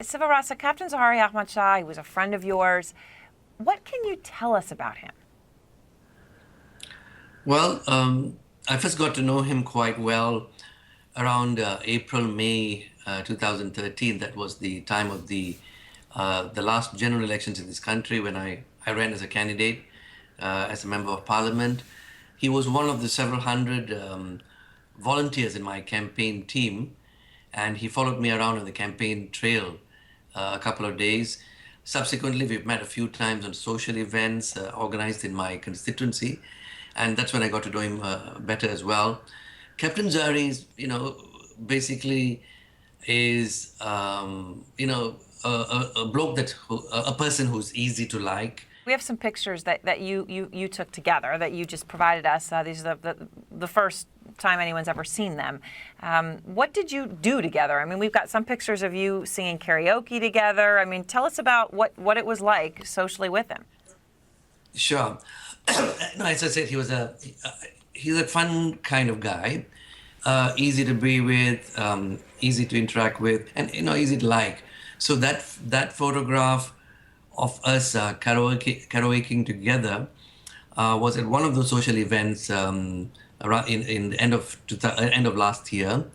Sivarasa, Captain Zaharie Ahmad Shah, he was a friend of yours. What can you tell us about him? Well, I first got to know him quite well around April, May 2013. That was the time of the last general elections in this country when I ran as a candidate as a member of parliament. He was one of the several hundred volunteers in my campaign team, and he followed me around on the campaign trail a couple of days. Subsequently, we've met a few times on social events organized in my constituency, and that's when I got to know him better as well. Captain Zaharie is, basically is, a bloke a person who's easy to like. We have some pictures that you took together that you just provided us. These are the first time anyone's ever seen them. What did you do together? I mean, we've got some pictures of you singing karaoke together. I mean, tell us about what it was like socially with him. Sure. No, as I said, he's a fun kind of guy, easy to be with, easy to interact with, and easy to like. So that photograph of us karaokeing together was at one of those social events around in the end of last year,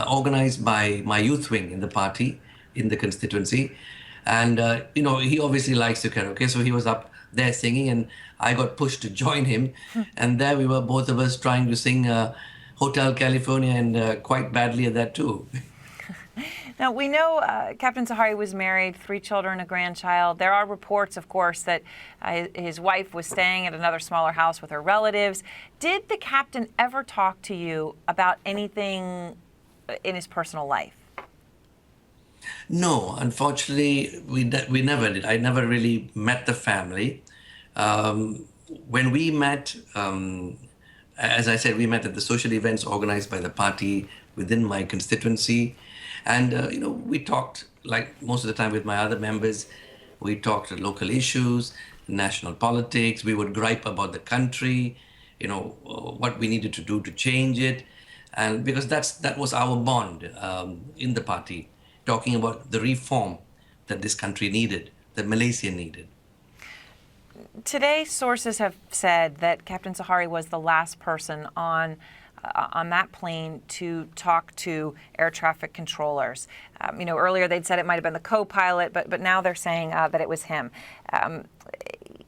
organized by my youth wing in the party in the constituency, and he obviously likes to karaoke, so he was up there singing, and I got pushed to join him, and there we were, both of us trying to sing Hotel California, and quite badly at that too. Now, we know Captain Zaharie was married, 3 children, a grandchild. There are reports, of course, that his wife was staying at another smaller house with her relatives. Did the captain ever talk to you about anything in his personal life? No, unfortunately, we never did. I never really met the family. When we met, as I said, we met at the social events organized by the party within my constituency. And, we talked, like most of the time with my other members, we talked local issues, national politics. We would gripe about the country, what we needed to do to change it. And because that was our bond in the party, talking about the reform that this country needed, that Malaysia needed. Today, sources have said that Captain Zaharie was the last person on that plane to talk to air traffic controllers. Earlier they'd said it might have been the co-pilot, but now they're saying that it was him.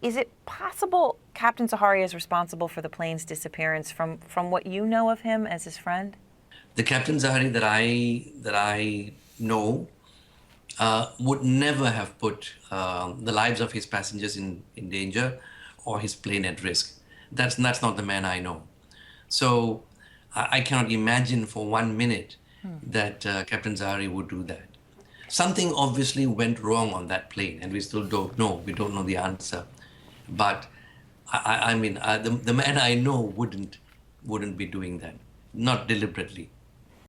Is it possible Captain Zaharie is responsible for the plane's disappearance from what you know of him as his friend? The Captain Zaharie that I know would never have put the lives of his passengers in danger or his plane at risk. That's not the man I know. So I cannot imagine for 1 minute that Captain Zaharie would do that. Something obviously went wrong on that plane, and we still don't know. We don't know the answer. But the man I know wouldn't be doing that, not deliberately.